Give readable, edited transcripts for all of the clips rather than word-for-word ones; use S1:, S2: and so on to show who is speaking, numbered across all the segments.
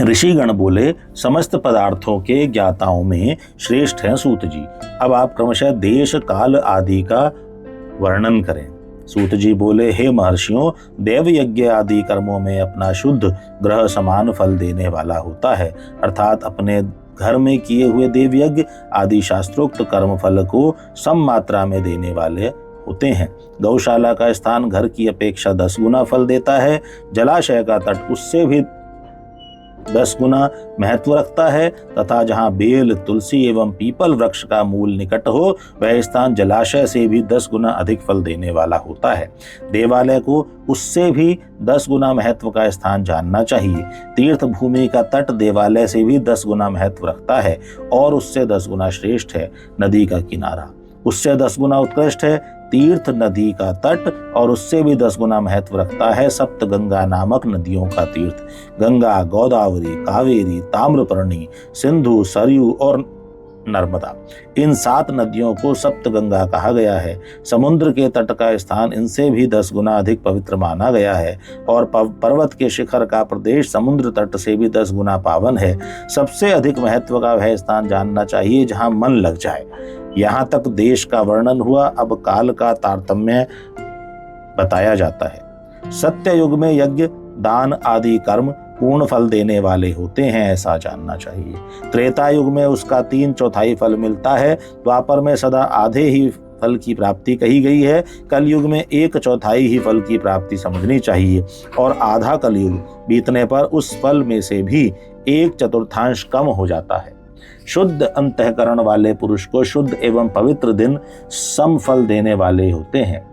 S1: ऋषिगण बोले, समस्त पदार्थों के ज्ञाताओं में श्रेष्ठ हैं सूत जी। अब आप क्रमशः देश काल आदि का वर्णन करें। सूत जी बोले, हे महर्षियों, देव यज्ञ आदि कर्मों में अपना शुद्ध ग्रह समान फल देने वाला होता है, अर्थात अपने घर में किए हुए देव यज्ञ आदि शास्त्रोक्त कर्म फल को सम मात्रा में देने वाले होते हैं। गौशाला का स्थान घर की अपेक्षा 10 गुना फल देता है। जलाशय का तट उससे भी 10 गुना महत्व रखता है तथा जहाँ बेल, तुलसी एवं पीपल वृक्ष का मूल निकट हो वह स्थान जलाशय से भी 10 गुना अधिक फल देने वाला होता है। देवालय को उससे भी 10 गुना महत्व का स्थान जानना चाहिए। तीर्थ भूमि का तट देवालय से भी 10 गुना महत्व रखता है और उससे 10 गुना श्रेष्ठ है। नदी का किनारा उससे 10 गुना उत्कृष्ट है। तीर्थ नदी का तट और उससे भी 10 गुना महत्व रखता है सप्त गंगा नामक नदियों का तीर्थ। गंगा, गोदावरी, कावेरी, ताम्रपर्णी, सिंधु, सरयू और नर्मदा, इन 7 नदियों को सप्त गंगा कहा गया है। समुद्र के तट का स्थान इनसे भी 10 गुना अधिक पवित्र माना गया है और पर्वत के शिखर का प्रदेश समुद्र तट से भी 10 गुना पावन है। सबसे अधिक महत्व का वह स्थान जानना चाहिए जहां मन लग जाए। यहाँ तक देश का वर्णन हुआ। अब काल का तारतम्य बताया जाता है। सत्य युग में यज्ञ, दान आदि कर्म पूर्ण फल देने वाले होते हैं, ऐसा जानना चाहिए। त्रेता युग में उसका 3/4 फल मिलता है। द्वापर में सदा आधे ही फल की प्राप्ति कही गई है। कलयुग में 1/4 ही फल की प्राप्ति समझनी चाहिए और आधा कलयुग बीतने पर उस फल में से भी 1/4 कम हो जाता है। शुद्ध अंतःकरण वाले पुरुष को शुद्ध एवं पवित्र दिन सम फल देने वाले होते हैं।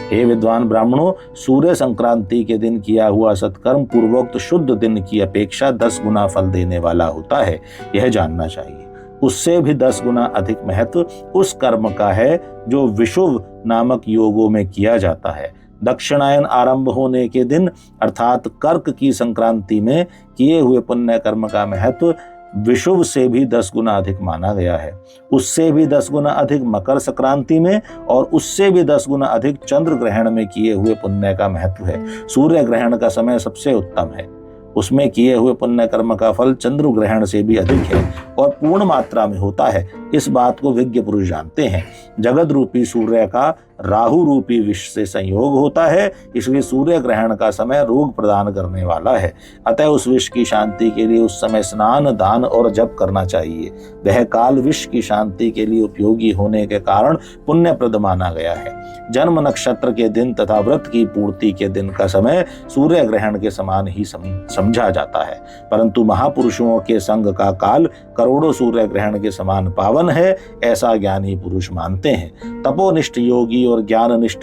S1: हे विद्वान ब्राह्मणों, सूर्य संक्रांति के दिन किया हुआ सत्कर्म पूर्वोक्त शुद्ध दिन की अपेक्षा 10 गुना फल देने वाला होता है, यह जानना चाहिए। उससे भी 10 गुना अधिक महत्व उस कर्म का है जो विषुव नामक योगों में किया जाता है। दक्षिणायन आरंभ होने के दिन अर्थात कर्क की संक्रांति में किए हुए पुण्य कर्म का महत्व विषुव से भी 10 गुना अधिक माना गया है। उससे भी 10 गुना अधिक मकर संक्रांति में और उससे भी 10 गुना अधिक चंद्र ग्रहण में किए हुए पुण्य का महत्व है। सूर्य ग्रहण का समय सबसे उत्तम है, उसमें किए हुए पुण्य कर्म का फल चंद्र ग्रहण से भी अधिक है और पूर्ण मात्रा में होता है। इस बात को विज्ञ पुरुष जानते हैं। जगत रूपी सूर्य का राहु रूपी विष से संयोग होता है, इसलिए सूर्य ग्रहण का समय रोग प्रदान करने वाला है। अतः उस विष की शांति के लिए उस समय स्नान, दान और जप करना चाहिए। वह काल विष की शांति के लिए उपयोगी होने के कारण पुण्यप्रद माना गया है। जन्म नक्षत्र के दिन तथा व्रत की पूर्ति के दिन का समय सूर्य ग्रहण के समान ही समझा जाता है, परंतु महापुरुषों के संग का काल करोड़ों सूर्य ग्रहण के समान पावन है, ऐसा ज्ञानी पुरुष मानते हैं। तपोनिष्ठ योगी और ज्ञाननिष्ठ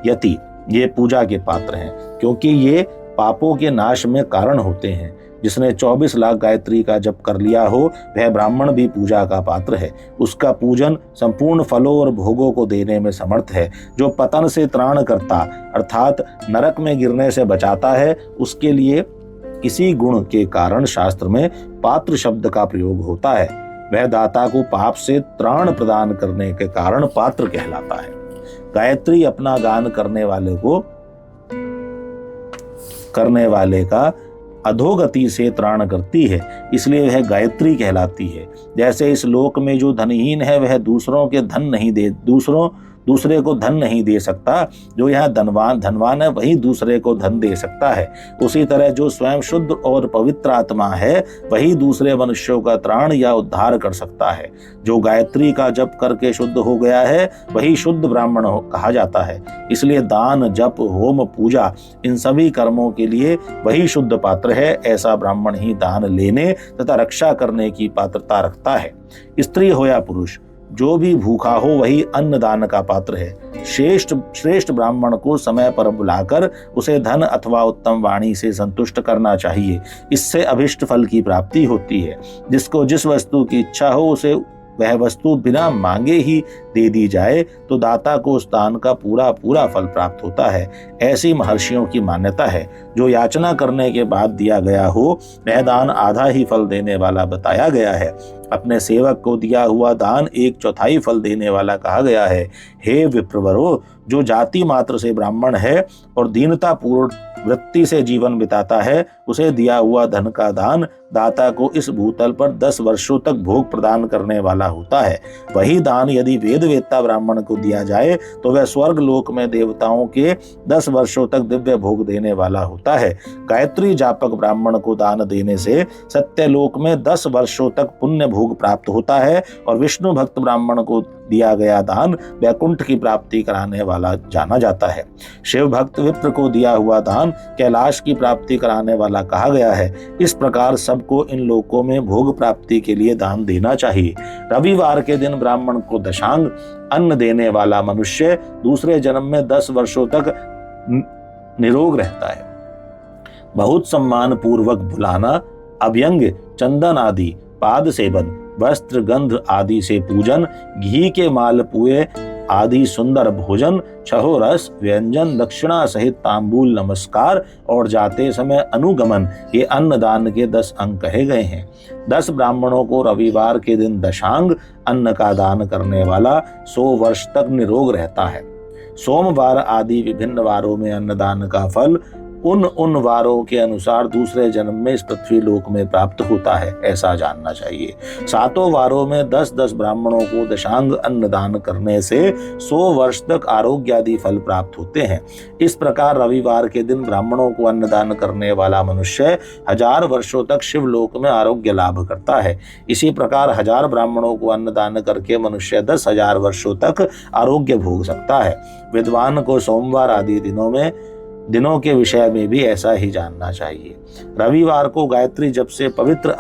S1: यति ये पूजा के पात्र हैं, क्योंकि ये पापों के नाश में कारण होते हैं। जिसने 24 लाख गायत्री का जप कर लिया हो वह ब्राह्मण भी पूजा का पात्र है। उसका पूजन संपूर्ण फलों और भोगों को देने में समर्थ है। जो पतन से त्राण करता अर्थात नरक में गिरने से बचाता है, उसके लिए किसी गुण के कारण शास्त्र में पात्र शब्द का प्रयोग होता है। वह दाता को पाप से त्राण प्रदान करने के कारण पात्र कहलाता है। गायत्री अपना गान करने वाले का अधोगति से त्राण करती है, इसलिए वह गायत्री कहलाती है। जैसे इस लोक में जो धनहीन है वह दूसरे को धन नहीं दे सकता, जो यहाँ धनवान है वही दूसरे को धन दे सकता है। उसी तरह जो स्वयं शुद्ध और पवित्र आत्मा है वही दूसरे मनुष्यों का त्राण या उद्धार कर सकता है। जो गायत्री का जप करके शुद्ध हो गया है वही शुद्ध ब्राह्मण कहा जाता है। इसलिए दान, जप, होम, पूजा इन सभी कर्मों के लिए वही शुद्ध पात्र है। ऐसा ब्राह्मण ही दान लेने तथा रक्षा करने की पात्रता रखता है। स्त्री हो या पुरुष, जो भी भूखा हो वही अन्न दान का पात्र है। श्रेष्ठ ब्राह्मण को समय पर बुलाकर उसे धन अथवा उत्तम वाणी से संतुष्ट करना चाहिए। इससे अभिष्ट फल की प्राप्ति होती है। जिसको जिस वस्तु की इच्छा हो उसे वह वस्तु बिना मांगे ही दे दी जाए तो दाता को उस दान का पूरा पूरा फल प्राप्त होता है। ऐसी महर्षियों की मान्यता है। जो याचना करने के बाद दिया गया हो वह दान आधा ही फल देने वाला बताया गया है। अपने सेवक को दिया हुआ दान 1/4 फल देने वाला कहा गया है। हे विप्रवरो, जो जाति मात्र से ब्राह्मण है और दीनता पूर्ण वृत्ति से जीवन बिताता है, उसे दिया हुआ धन का दान दाता को इस भूतल पर 10 वर्षों तक भोग प्रदान करने वाला होता है। वही दान यदि वेद वेत्ता ब्राह्मण को दिया जाए तो वह स्वर्ग लोक में देवताओं के 10 वर्षों तक दिव्य भोग देने वाला होता है। गायत्री जापक ब्राह्मण को दान देने से सत्यलोक में 10 वर्षों तक पुण्य भोग प्राप्त होता है और विष्णु भक्त ब्राह्मण को दिया गया दान वैकुंठ की प्राप्ति कराने वाला जाना जाता है। शिव भक्त विप्र को दिया हुआ दान कैलाश की प्राप्ति कराने वाला कहा गया है। इस प्रकार सबको इन लोकों में भोग प्राप्ति के लिए दान देना चाहिए। रविवार के दिन ब्राह्मण को दशांग अन्न देने वाला मनुष्य दूसरे जन्म में 10 वर्षों तक निरोग रहता है। बहुत सम्मान पूर्वक बुलाना, अभ्यंग, चंदन आदि, पाद सेवन, वस्त्र गंध आदि से पूजन, घी के मालपुए आदि सुंदर भोजन, छहो रस व्यंजन, दक्षिणा सहित तांबूल नमस्कार और जाते समय अनुगमन, ये अन्नदान के 10 अंग कहे गए हैं। 10 ब्राह्मणों को रविवार के दिन दशांग अन्न का दान करने वाला 100 वर्ष तक निरोग रहता है। सोमवार आदि विभिन्न वारों में अन्नदान का फल उन वारों के अनुसार दूसरे जन्म में इस पृथ्वी लोक में प्राप्त होता है, ऐसा जानना चाहिए। 7 वारों में 10-10 ब्राह्मणों को दशांग अन्नदान करने से 100 वर्ष तक आरोग्य आदि फल प्राप्त होते हैं। इस प्रकार रविवार के दिन ब्राह्मणों को अन्नदान करने वाला मनुष्य 1000 वर्षों तक शिवलोक में आरोग्य लाभ करता है। इसी प्रकार 1000 ब्राह्मणों को अन्नदान करके मनुष्य 10,000 वर्षों तक आरोग्य भोग सकता है। विद्वान को सोमवार आदि दिनों के विषय में भी ऐसा ही जानना चाहिए। रविवार को गायत्री जप से पवित्र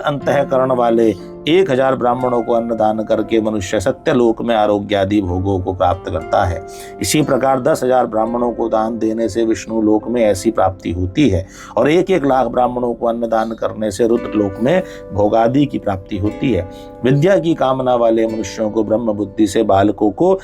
S1: अंतःकरण वाले 1000 ब्राह्मणों को अन्नदान करके मनुष्य सत्यलोक में आरोग्य आदि भोगों को प्राप्त करता है। इसी प्रकार 10,000 ब्राह्मणों को दान देने से विष्णु लोक में ऐसी प्राप्ति होती है और 1-1 लाख ब्राह्मणों को अन्नदान करने से रुद्र लोक में भोगादि की प्राप्ति होती है। विद्या की कामना वाले मनुष्यों को ब्रह्म बुद्धि से बालकों को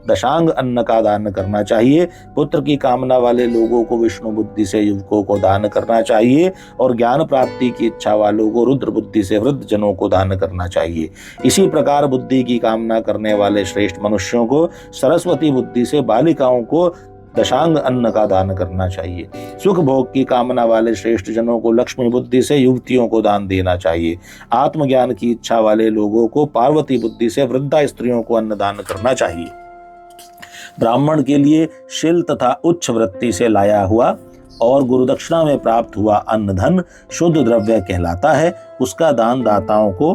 S1: दशांग अन्न का दान करना चाहिए। पुत्र की कामना वाले लोगों को विष्णु बुद्धि से युवकों को दान करना चाहिए और ज्ञान प्राप्ति की इच्छा वालों को रुद्र बुद्धि से वृद्ध जनों को दान करना चाहिए। इसी प्रकार बुद्धि की कामना करने वाले श्रेष्ठ मनुष्यों को सरस्वती बुद्धि से बालिकाओं को दशांग अन्न का दान करना चाहिए। सुख भोग की कामना वाले श्रेष्ठ जनों को लक्ष्मी बुद्धि से युवतियों को दान देना चाहिए। आत्मज्ञान की इच्छा वाले लोगों को पार्वती बुद्धि से वृद्धा स्त्रियों को अन्न दान करना चाहिए। ब्राह्मण के लिए शील तथा उच्च वृत्ति से लाया हुआ और गुरुदक्षिणा में प्राप्त हुआ अन्न धन शुद्ध द्रव्य कहलाता है। उसका दान दाताओं को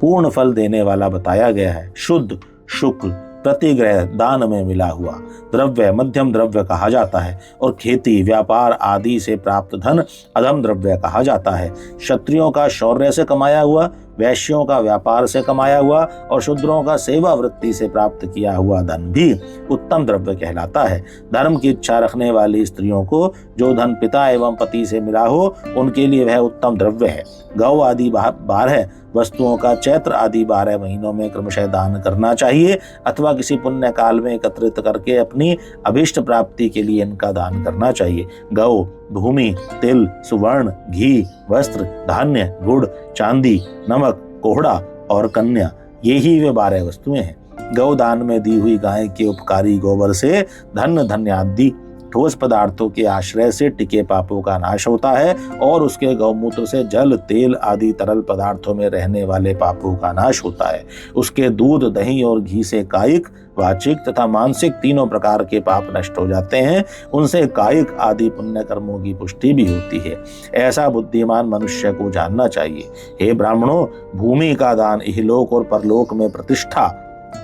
S1: पूर्ण फल देने वाला बताया गया है। शुद्ध, शुक्ल, प्रतिग्रह दान में मिला हुआ द्रव्य मध्यम द्रव्य कहा जाता है और खेती व्यापार आदि से प्राप्त धन अधम द्रव्य कहा जाता है। क्षत्रियों का शौर्य से कमाया हुआ, वैश्यों का व्यापार से कमाया हुआ और शूद्रों का सेवा वृत्ति से प्राप्त किया हुआ धन भी उत्तम द्रव्य कहलाता है। धर्म की इच्छा रखने वाली स्त्रियों को जो धन पिता एवं पति से मिला हो उनके लिए वह उत्तम द्रव्य है। गौ आदि 12 वस्तुओं का चैत्र आदि 12 महीनों में क्रमशः दान करना चाहिए अथवा किसी पुण्य काल में एकत्रित करके अपनी अभिष्ट प्राप्ति के लिए इनका दान करना चाहिए। गौ, भूमि, तिल, सुवर्ण, घी, वस्त्र, धान्य, गुड़, चांदी, नमक, कोहड़ा और कन्या, यही वे 12 वस्तुएं हैं। गौदान में दी हुई गाय के उपकारी गोबर से धन धान्य आदि ठोस पदार्थों के आश्रय से टिके पापों का नाश होता है और उसके गौमूत्र से जल, तेल आदि तरल पदार्थों में रहने वाले पापों का नाश होता है। उसके दूध, दही और घी से कायिक, वाचिक तथा मानसिक तीनों प्रकार के पाप नष्ट हो जाते हैं। उनसे कायिक आदि पुण्य कर्मों की पुष्टि भी होती है। ऐसा बुद्धिमान मनुष्य को जानना चाहिए। हे ब्राह्मणों, भूमि का दान इहलोक और परलोक में प्रतिष्ठा,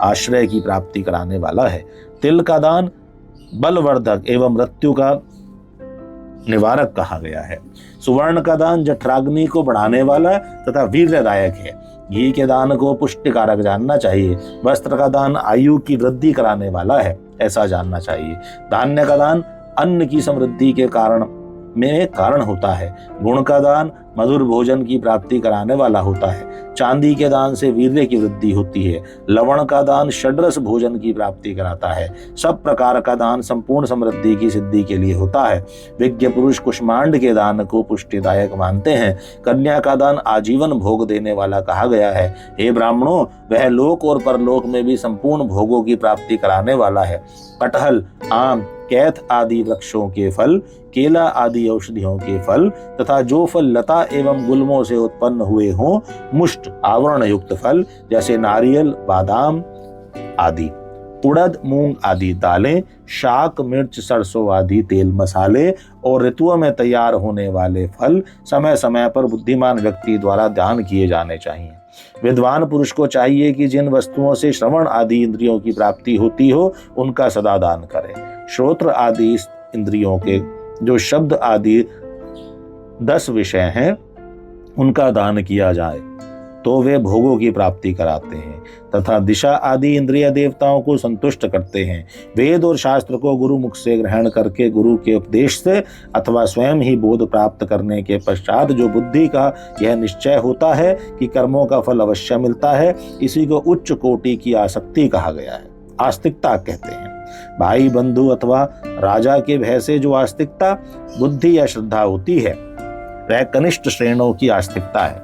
S1: आश्रय की प्राप्ति कराने वाला है। तिल का दान बलवर्धक एवं मृत्यु का निवारक कहा गया है। सुवर्ण का दान जठराग्नि को बढ़ाने वाला तथा वीर्यदायक है। घी के दान को पुष्टिकारक जानना चाहिए। वस्त्र का दान आयु की वृद्धि कराने वाला है, ऐसा जानना चाहिए। धान्य का दान अन्न की समृद्धि के कारण होता है। गुण का दान मधुर भोजन की प्राप्ति कराने वाला होता है। चांदी के दान से वीर्य की वृद्धि होती है। लवण का दान षड्रस भोजन की प्राप्ति कराता है। सब प्रकार का दान संपूर्ण समृद्धि की सिद्धि के लिए होता है। विज्ञ पुरुष कुष्मांड के दान को पुष्टिदायक मानते हैं। कन्या का दान आजीवन भोग देने वाला कहा गया है। हे ब्राह्मणों, वह लोक और परलोक में भी संपूर्ण भोगों की प्राप्ति कराने वाला है। कटहल, आम, कैथ आदि वृक्षों के फल, केला आदि औषधियों के फल तथा जो फल लता एवं गुल्मों से उत्पन्न हुए हों, मुष्ट आवरण युक्त फल जैसे नारियल, बादाम आदि, उड़द, मूंग आदि दालें, शाक, मिर्च, सरसों आदि तेल मसाले और ऋतुओं में तैयार होने वाले फल समय समय पर बुद्धिमान व्यक्ति द्वारा दान किए जाने चाहिए। विद्वान पुरुष को चाहिए कि जिन वस्तुओं से श्रवण आदि इंद्रियों की प्राप्ति होती हो उनका सदा दान करें। श्रोत्र आदि इंद्रियों के जो शब्द आदि 10 विषय हैं उनका दान किया जाए तो वे भोगों की प्राप्ति कराते हैं तथा दिशा आदि इंद्रिय देवताओं को संतुष्ट करते हैं। वेद और शास्त्र को गुरु मुख से ग्रहण करके गुरु के उपदेश से अथवा स्वयं ही बोध प्राप्त करने के पश्चात जो बुद्धि का यह निश्चय होता है कि कर्मों का फल अवश्य मिलता है, इसी को उच्च कोटि की आसक्ति कहा गया है। आस्तिकता कहते हैं। भाई, बंधु अथवा राजा के भय से जो आस्तिकता, बुद्धि या श्रद्धा होती है वह कनिष्ठ श्रेणियों की आस्तिकता है।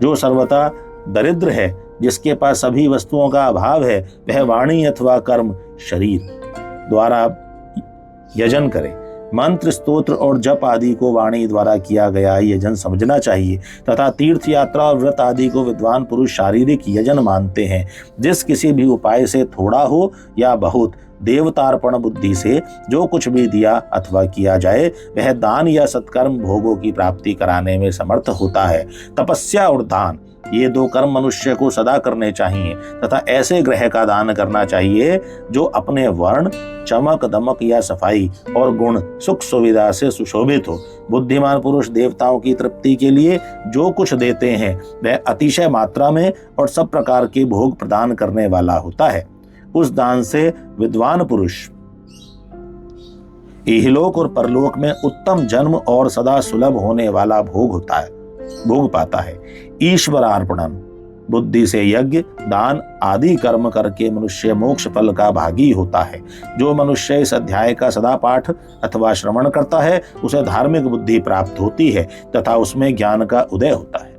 S1: जो सर्वथा दरिद्र है, जिसके पास सभी वस्तुओं का अभाव है, वह वाणी अथवा कर्म शरीर द्वारा यजन करे। मंत्र, स्तोत्र और जप आदि को वाणी द्वारा किया गया यजन समझना चाहिए तथा तीर्थ यात्रा और व्रत आदि को विद्वान पुरुष शारीरिक यजन मानते हैं। जिस किसी भी उपाय से थोड़ा हो या बहुत देवतार्पण बुद्धि से जो कुछ भी दिया अथवा किया जाए वह दान या सत्कर्म भोगों की प्राप्ति कराने में समर्थ होता है। तपस्या और दान, ये 2 कर्म मनुष्य को सदा करने चाहिए तथा ऐसे ग्रह का दान करना चाहिए जो अपने वर्ण, चमक दमक या सफाई और गुण, सुख सुविधा से सुशोभित हो। बुद्धिमान पुरुष देवताओं की तृप्ति के लिए जो कुछ देते हैं वह अतिशय मात्रा में और सब प्रकार के भोग प्रदान करने वाला होता है। उस दान से विद्वान पुरुष इहलोक और परलोक में उत्तम जन्म और सदा सुलभ होने वाला भोग पाता है। ईश्वरार्पणम, बुद्धि से यज्ञ, दान आदि कर्म करके मनुष्य मोक्ष फल का भागी होता है। जो मनुष्य इस अध्याय का सदा पाठ अथवा श्रवण करता है उसे धार्मिक बुद्धि प्राप्त होती है तथा उसमें ज्ञान का उदय होता है।